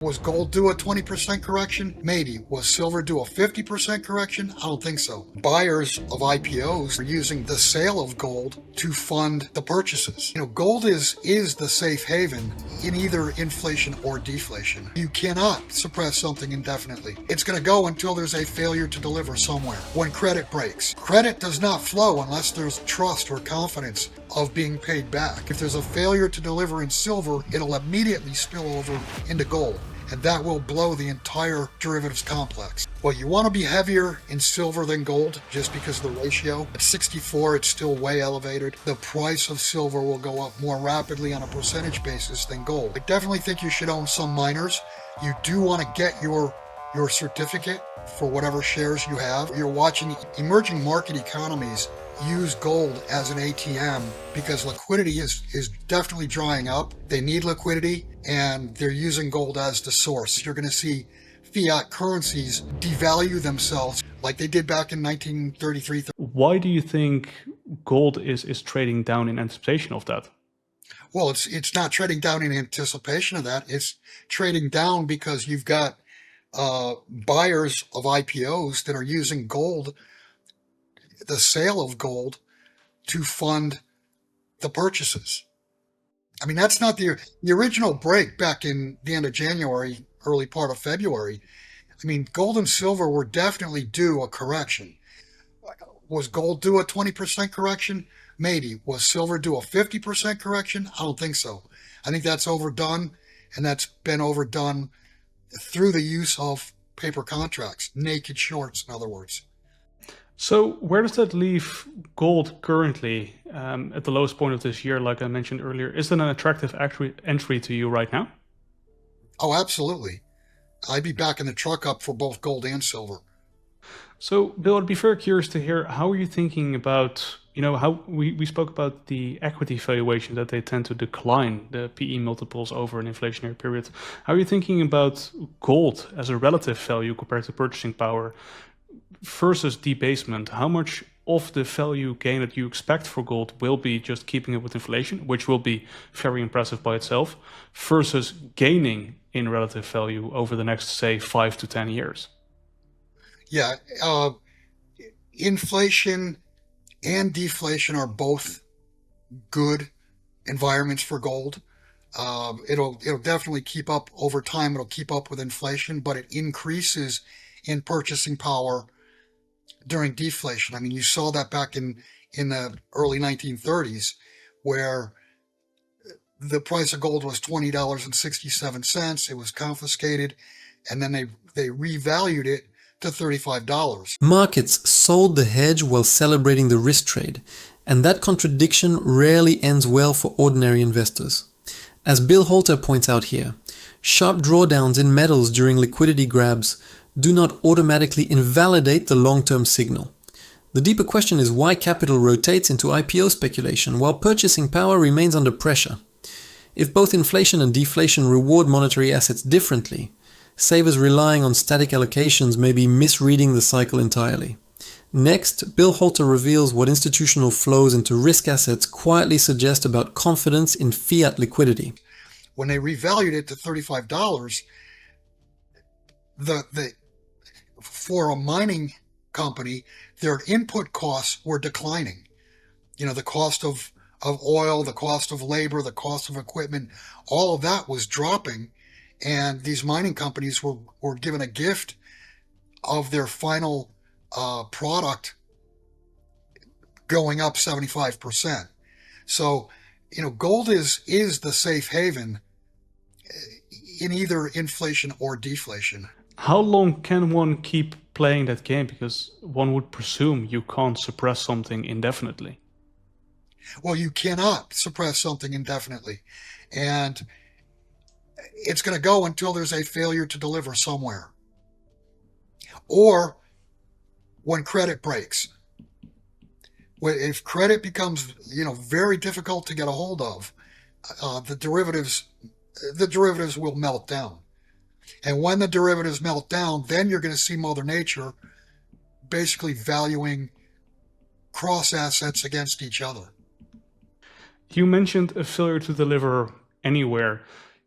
Was gold due a 20% correction? Maybe. Was silver due a 50% correction? I don't think so. Buyers of IPOs are using the sale of gold to fund the purchases. Gold is the safe haven in either inflation or deflation. You cannot suppress something indefinitely. It's going to go until there's a failure to deliver somewhere. When credit breaks. Credit does not flow unless there's trust or confidence of being paid back. If there's a failure to deliver in silver, it'll immediately spill over into gold, and that will blow the entire derivatives complex. Well, you want to be heavier in silver than gold just because of the ratio. At 64, it's still way elevated. The price of silver will go up more rapidly on a percentage basis than gold. I definitely think you should own some miners. You do want to get your certificate for whatever shares you have. You're watching emerging market economies use gold as an ATM because liquidity is definitely drying up. They need liquidity and they're using gold as the source. You're going to see fiat currencies devalue themselves like they did back in 1933. Why do you think gold is trading down in anticipation of that? Well, it's not trading down in anticipation of that. It's trading down because you've got buyers of IPOs that are using gold, the sale of gold, to fund the purchases. I mean, that's not the original break back in the end of January, early part of February. I mean, gold and silver were definitely due a correction. Was gold due a 20% correction? Maybe. Was silver due a 50% correction? I don't think so. I think that's overdone, and that's been overdone through the use of paper contracts, naked shorts, in other words. So where does that leave gold currently at the lowest point of this year, like I mentioned earlier? Is it an attractive entry to you right now? Oh, absolutely. I'd be backing the truck up for both gold and silver. So, Bill, I'd be very curious to hear, how are you thinking about, how we spoke about the equity valuation, that they tend to decline, the PE multiples over an inflationary period. How are you thinking about gold as a relative value compared to purchasing power versus debasement? How much of the value gain that you expect for gold will be just keeping it with inflation, which will be very impressive by itself, versus gaining in relative value over the next, say, 5 to 10 years? Yeah, inflation and deflation are both good environments for gold. It'll definitely keep up over time. It'll keep up with inflation, but it increases in purchasing power during deflation. I mean, you saw that back in the early 1930s, where the price of gold was $20.67. It was confiscated, and then they revalued it to $35. Markets sold the hedge while celebrating the risk trade, and that contradiction rarely ends well for ordinary investors. As Bill Holter points out here, sharp drawdowns in metals during liquidity grabs do not automatically invalidate the long-term signal. The deeper question is why capital rotates into IPO speculation while purchasing power remains under pressure. If both inflation and deflation reward monetary assets differently, savers relying on static allocations may be misreading the cycle entirely. Next, Bill Holter reveals what institutional flows into risk assets quietly suggest about confidence in fiat liquidity. When they revalued it to $35, for a mining company, their input costs were declining. The cost of oil, the cost of labor, the cost of equipment, all of that was dropping. And these mining companies were given a gift of their final product going up 75%. So, gold is the safe haven in either inflation or deflation. How long can one keep playing that game? Because one would presume you can't suppress something indefinitely. Well, you cannot suppress something indefinitely. And it's going to go until there's a failure to deliver somewhere. Or when credit breaks. If credit becomes, very difficult to get a hold of, the derivatives will melt down. And when the derivatives melt down, then you're going to see Mother Nature basically valuing cross assets against each other. You mentioned a failure to deliver anywhere.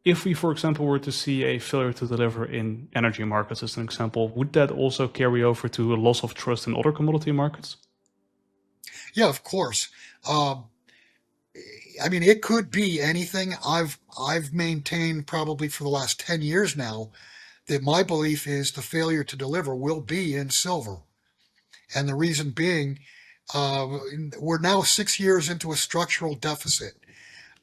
if we, for example, were to see a failure to deliver in energy markets as an example, would that also carry over to a loss of trust in other commodity markets? Yeah, of course. Um, I mean, it could be anything. I've maintained probably for the last 10 years now that my belief is the failure to deliver will be in silver. And the reason being, uh, we're now 6 years into a structural deficit.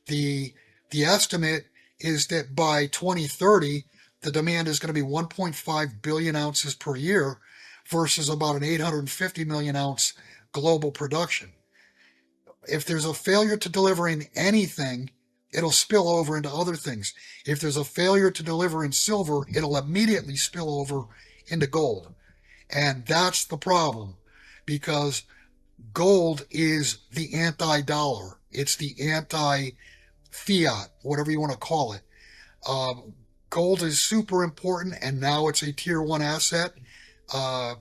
The the estimate is that by 2030, the demand is going to be 1.5 billion ounces per year versus about an 850 million ounce global production. If there's a failure to deliver in anything, it'll spill over into other things. If there's a failure to deliver in silver, it'll immediately spill over into gold. And that's the problem because gold is the anti-dollar. It's the anti-fiat, whatever you want to call it. Um, Gold is super important, and now it's a tier one asset. Uh,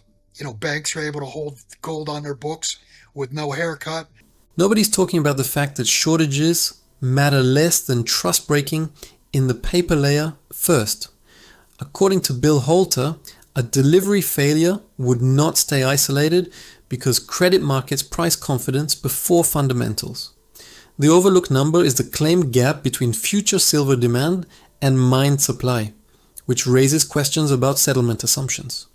Banks are able to hold gold on their books with no haircut. Nobody's talking about the fact that shortages matter less than trust breaking in the paper layer first. According to Bill Holter, a delivery failure would not stay isolated because credit markets price confidence before fundamentals. The overlooked number is the claimed gap between future silver demand and mined supply, which raises questions about settlement assumptions.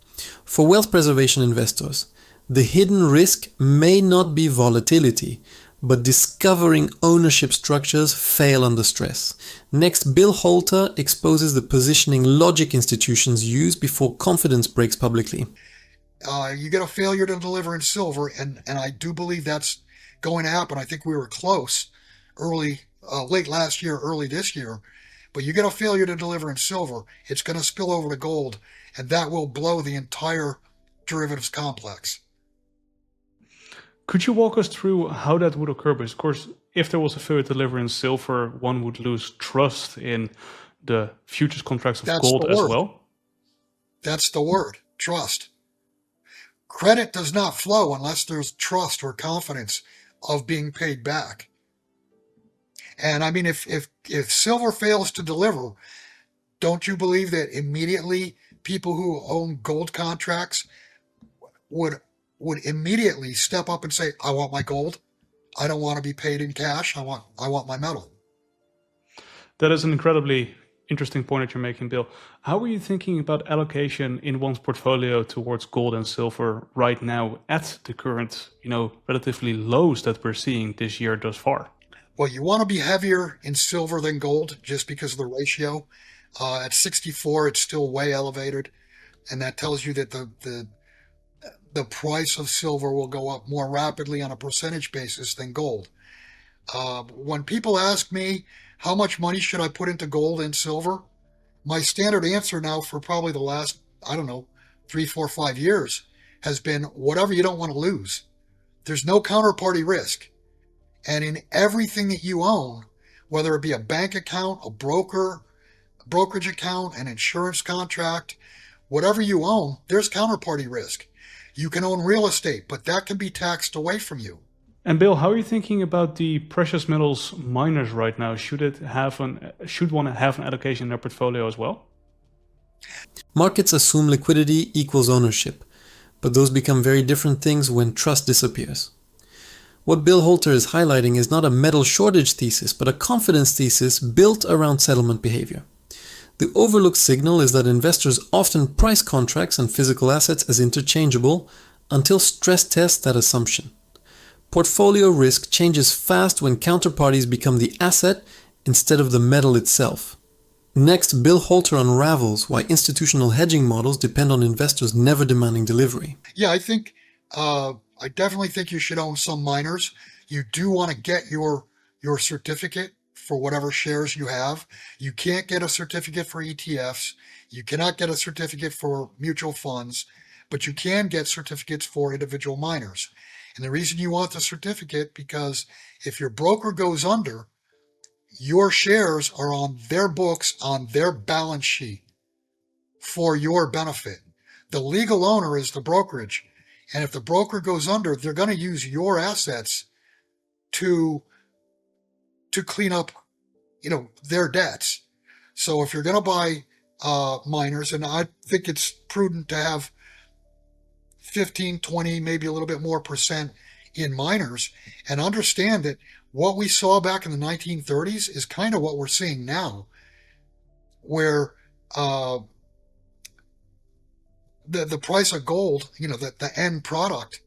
For wealth preservation investors, the hidden risk may not be volatility, but discovering ownership structures fail under stress. Next, Bill Holter exposes the positioning logic institutions use before confidence breaks publicly. You get a failure to deliver in silver, and I do believe that's going to happen. I think we were close late last year, early this year, but you get a failure to deliver in silver, it's going to spill over to gold, and that will blow the entire derivatives complex. Could you walk us through how that would occur? Because, of course, if there was a failure to deliver in silver, one would lose trust in the futures contracts of That's gold the as word. well. That's the word, trust. Credit does not flow unless there's trust or confidence of being paid back. And I mean, if silver fails to deliver, don't you believe that immediately people who own gold contracts would immediately step up and say, "I want my gold. I don't want to be paid in cash. I want my metal." That is an incredibly interesting point that you're making, Bill. How are you thinking about allocation in one's portfolio towards gold and silver right now at the current, relatively lows that we're seeing this year thus far? Well, you want to be heavier in silver than gold just because of the ratio. At 64, it's still way elevated, and that tells you that the price of silver will go up more rapidly on a percentage basis than gold. When people ask me how much money should I put into gold and silver, my standard answer now for probably the last, I don't know, 3, 4, 5 years has been whatever you don't want to lose. There's no counterparty risk. And in everything that you own, whether it be a bank account, a brokerage account, an insurance contract, whatever you own, there's counterparty risk. You can own real estate, but that can be taxed away from you. And Bill, how are you thinking about the precious metals miners right now? Should one have an allocation in their portfolio as well? Markets assume liquidity equals ownership, but those become very different things when trust disappears. What Bill Holter is highlighting is not a metal shortage thesis, but a confidence thesis built around settlement behavior. The overlooked signal is that investors often price contracts and physical assets as interchangeable until stress test that assumption. Portfolio risk changes fast when counterparties become the asset instead of the metal itself. Next, Bill Holter unravels why institutional hedging models depend on investors never demanding delivery. Yeah, I definitely think you should own some miners. You do want to get your certificate for whatever shares you have. You can't get a certificate for ETFs. You cannot get a certificate for mutual funds, but you can get certificates for individual miners. And the reason you want the certificate, because if your broker goes under, your shares are on their books, on their balance sheet for your benefit. The legal owner is the brokerage. And if the broker goes under, they're going to use your assets to clean up, their debts. So if you're going to buy miners, and I think it's prudent to have 15, 20, maybe a little bit more percent in miners, and understand that what we saw back in the 1930s is kind of what we're seeing now, where the price of gold, the end product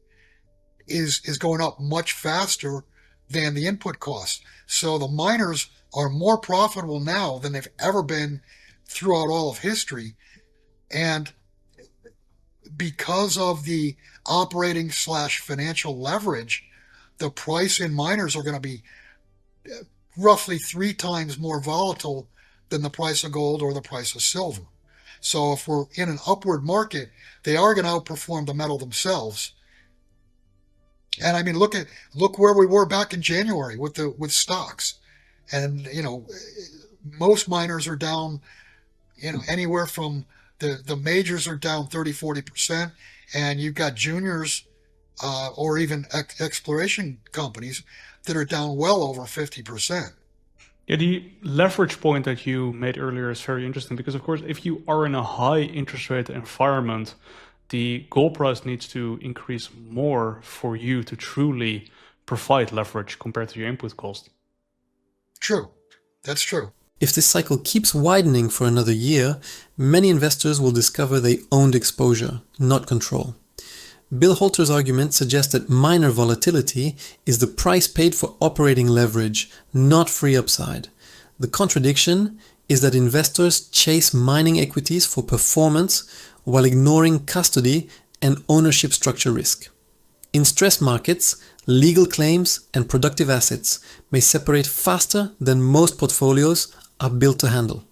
is going up much faster than the input cost. So the miners are more profitable now than they've ever been throughout all of history. And because of the operating / financial leverage, the price in miners are going to be roughly 3 times more volatile than the price of gold or the price of silver. So if we're in an upward market, they are going to outperform the metal themselves. And I mean, look where we were back in January with stocks. And most miners are down, anywhere from the majors are down 30-40%, and you've got juniors or even exploration companies that are down well over 50%. Yeah, the leverage point that you made earlier is very interesting because, of course, if you are in a high interest rate environment, the gold price needs to increase more for you to truly provide leverage compared to your input cost. True. That's true. If this cycle keeps widening for another year, many investors will discover they owned exposure, not control. Bill Holter's argument suggests that minor volatility is the price paid for operating leverage, not free upside. The contradiction is that investors chase mining equities for performance while ignoring custody and ownership structure risk. In stress markets, legal claims and productive assets may separate faster than most portfolios are built to handle.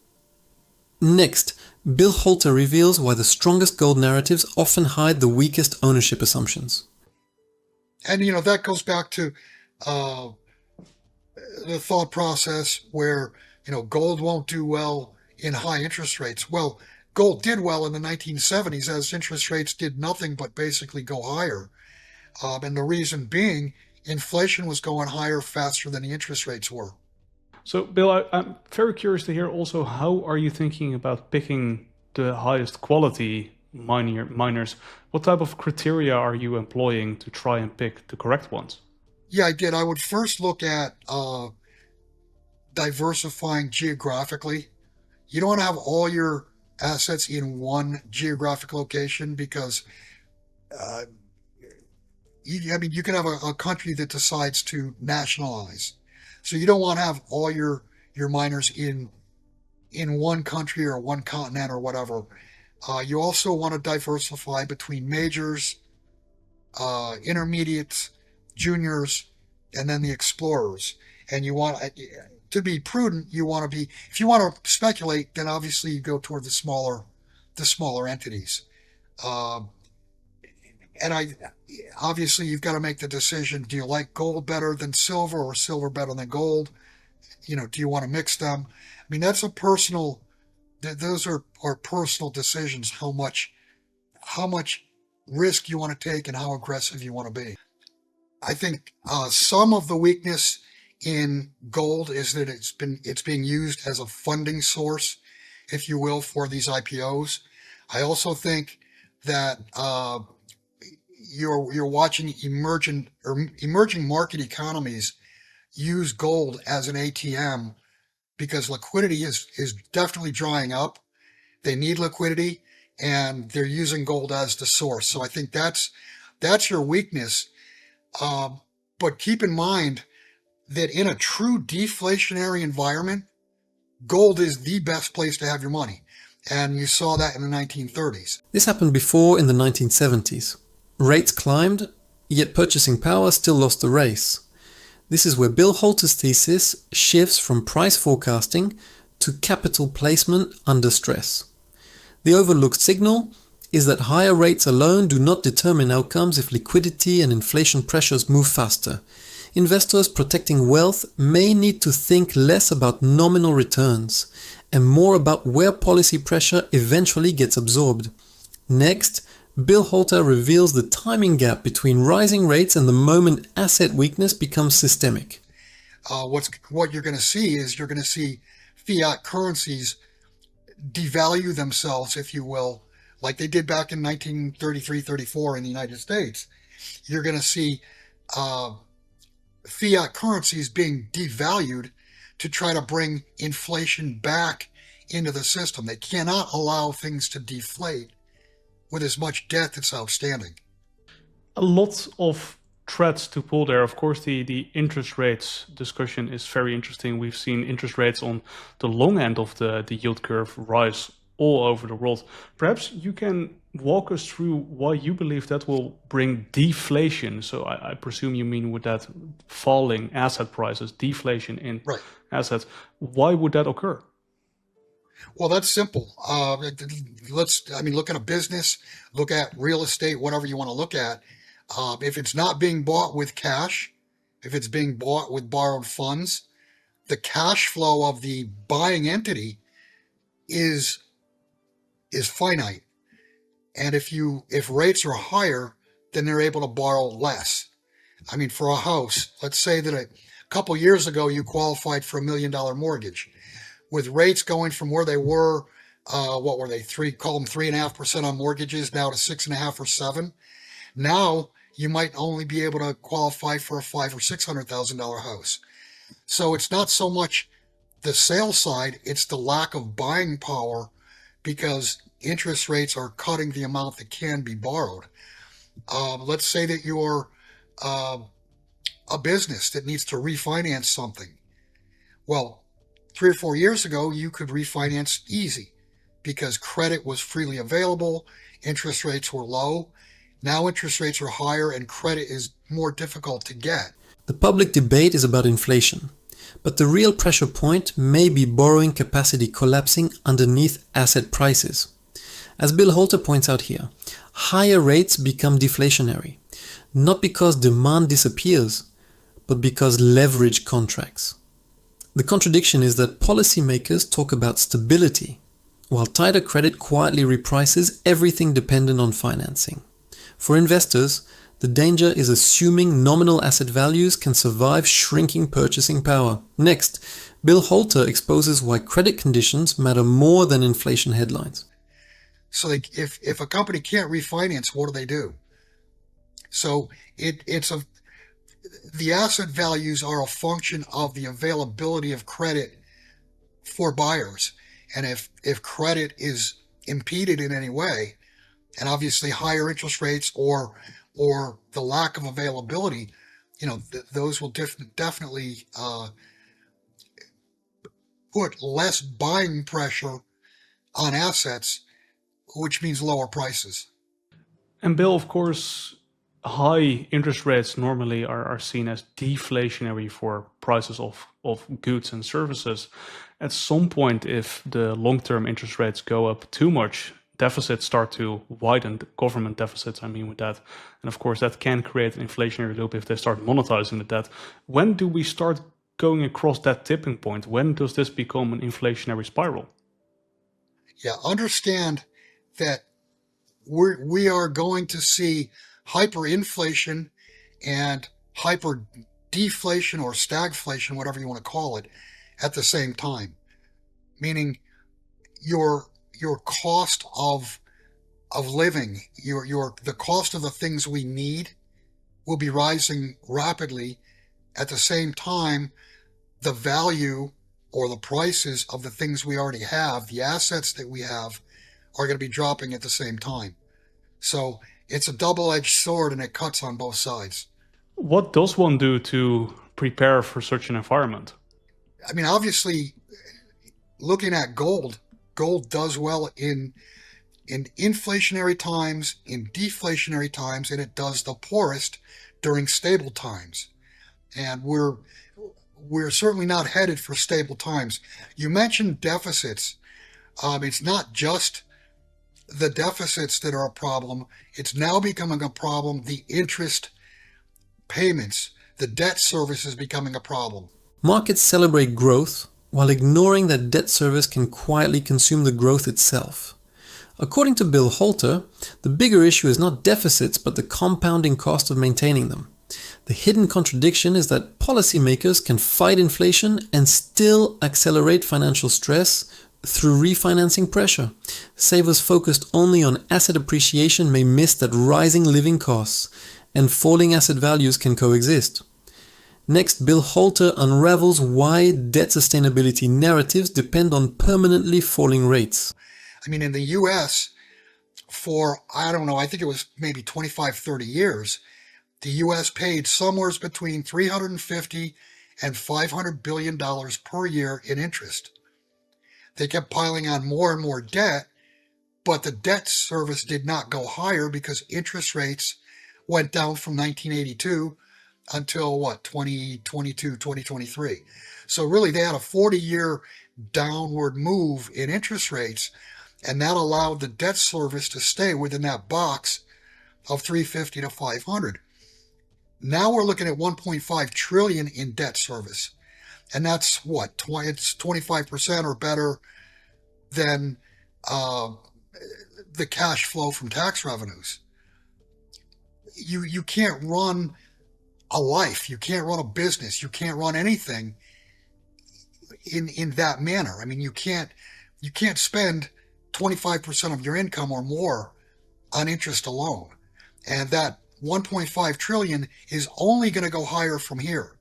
Next, Bill Holter reveals why the strongest gold narratives often hide the weakest ownership assumptions. And, that goes back to the thought process where, gold won't do well in high interest rates. Well, gold did well in the 1970s as interest rates did nothing but basically go higher. And the reason being, inflation was going higher faster than the interest rates were. So, Bill, I'm very curious to hear also, how are you thinking about picking the highest quality miners? What type of criteria are you employing to try and pick the correct ones? Yeah, I did. I would first look at diversifying geographically. You don't want to have all your assets in one geographic location because you can have a country that decides to nationalize. So you don't want to have all your miners in one country or one continent or whatever. You also want to diversify between majors, intermediates, juniors, and then the explorers. And you want to be prudent. If you want to speculate, then obviously you go toward the smaller entities. Obviously you've got to make the decision. Do you like gold better than silver or silver better than gold? Do you want to mix them? I mean, those are personal decisions, how much risk you want to take and how aggressive you want to be. I think some of the weakness in gold is that it's being used as a funding source, if you will, for these IPOs. I also think that you're watching emerging market economies use gold as an ATM because liquidity is definitely drying up. They need liquidity, and they're using gold as the source. So I think that's your weakness. But keep in mind that in a true deflationary environment, gold is the best place to have your money. And you saw that in the 1930s. This happened before in the 1970s. Rates climbed, yet purchasing power still lost the race. This is where Bill Holter's thesis shifts from price forecasting to capital placement under stress. The overlooked signal is that higher rates alone do not determine outcomes if liquidity and inflation pressures move faster. Investors protecting wealth may need to think less about nominal returns and more about where policy pressure eventually gets absorbed. Next, Bill Holter reveals the timing gap between rising rates and the moment asset weakness becomes systemic. What you're going to see is fiat currencies devalue themselves, if you will, like they did back in 1933-34 in the United States. You're going to see fiat currencies being devalued to try to bring inflation back into the system. They cannot allow things to deflate with as much debt that's outstanding. A lot of threads to pull there. Of course, the interest rates discussion is very interesting. We've seen interest rates on the long end of the yield curve rise all over the world. Perhaps you can walk us through why you believe that will bring deflation. So I presume you mean with that falling asset prices, deflation in assets. Why would that occur? Well, that's simple. Look at a business, look at real estate, whatever you want to look at. If it's not being bought with cash, if it's being bought with borrowed funds, the cash flow of the buying entity is finite. And if rates are higher, then they're able to borrow less. I mean, for a house, let's say that a couple years ago you qualified for $1 million mortgage. With rates going from where they were, what were they? Call them 3.5% on mortgages, now to 6.5 or 7. Now you might only be able to qualify for a $500,000 or $600,000 house. So it's not so much the sales side; it's the lack of buying power because interest rates are cutting the amount that can be borrowed. Let's say that you're a business that needs to refinance something. Well, 3 or 4 years ago, you could refinance easy because credit was freely available, interest rates were low. Now interest rates are higher and credit is more difficult to get. The public debate is about inflation, but the real pressure point may be borrowing capacity collapsing underneath asset prices. As Bill Holter points out here, higher rates become deflationary, not because demand disappears, but because leverage contracts. The contradiction is that policymakers talk about stability, while tighter credit quietly reprices everything dependent on financing. For investors, the danger is assuming nominal asset values can survive shrinking purchasing power. Next, Bill Holter exposes why credit conditions matter more than inflation headlines. So if a company can't refinance, what do? So the asset values are a function of the availability of credit for buyers. And if credit is impeded in any way, and obviously higher interest rates or the lack of availability, those will definitely put less buying pressure on assets, which means lower prices. And Bill, of course, high interest rates normally are seen as deflationary for prices of goods and services. At some point, if the long-term interest rates go up too much, deficits start to widen, government deficits, I mean with that. And of course, that can create an inflationary loop if they start monetizing the debt. When do we start going across that tipping point? When does this become an inflationary spiral? Yeah, understand that we are going to see hyperinflation and hyper deflation or stagflation, whatever you want to call it, at the same time. Meaning your cost of living, the cost of the things we need will be rising rapidly. At the same time, the value or the prices of the things we already have, the assets that we have, are going to be dropping at the same time. So it's a double-edged sword and it cuts on both sides. What does one do to prepare for such an environment? I mean, obviously, looking at gold does well in inflationary times, in deflationary times, and it does the poorest during stable times. And we're certainly not headed for stable times. You mentioned deficits. It's not just the deficits that are a problem. It's now becoming a problem. The interest payments, the debt service is becoming a problem. Markets celebrate growth while ignoring that debt service can quietly consume the growth itself. According to Bill Holter, the bigger issue is not deficits but the compounding cost of maintaining them. The hidden contradiction is that policymakers can fight inflation and still accelerate financial stress through refinancing pressure. Savers focused only on asset appreciation may miss that rising living costs and falling asset values can coexist. Next, Bill Holter unravels why debt sustainability narratives depend on permanently falling rates. I mean, in the US, for, I don't know, I think it was maybe 25, 30 years, the US paid somewhere between $350 and $500 billion per year in interest. They kept piling on more and more debt, but the debt service did not go higher because interest rates went down from 1982 until 2022, 2023. So really they had a 40-year downward move in interest rates, and that allowed the debt service to stay within that box of 350 to 500. Now we're looking at 1.5 trillion in debt service. And that's it's 25% or better than the cash flow from tax revenues. You can't run a life, you can't run a business, you can't run anything in that manner. I mean, you can't spend 25% of your income or more on interest alone. And that 1.5 trillion is only going to go higher from here,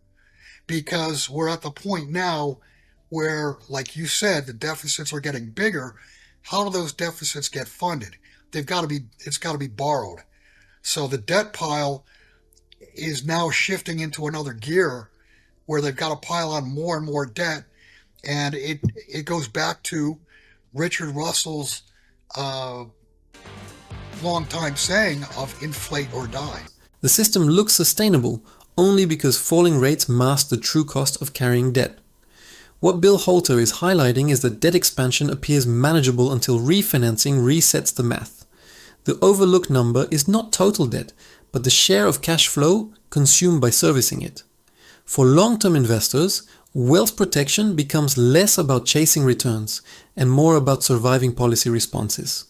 because we're at the point now where, like you said, the deficits are getting bigger. How do those deficits get funded? It's got to be borrowed. So the debt pile is now shifting into another gear where they've got to pile on more and more debt. And it goes back to Richard Russell's long-time saying of inflate or die. The system looks sustainable only because falling rates mask the true cost of carrying debt. What Bill Holter is highlighting is that debt expansion appears manageable until refinancing resets the math. The overlooked number is not total debt, but the share of cash flow consumed by servicing it. For long-term investors, wealth protection becomes less about chasing returns and more about surviving policy responses.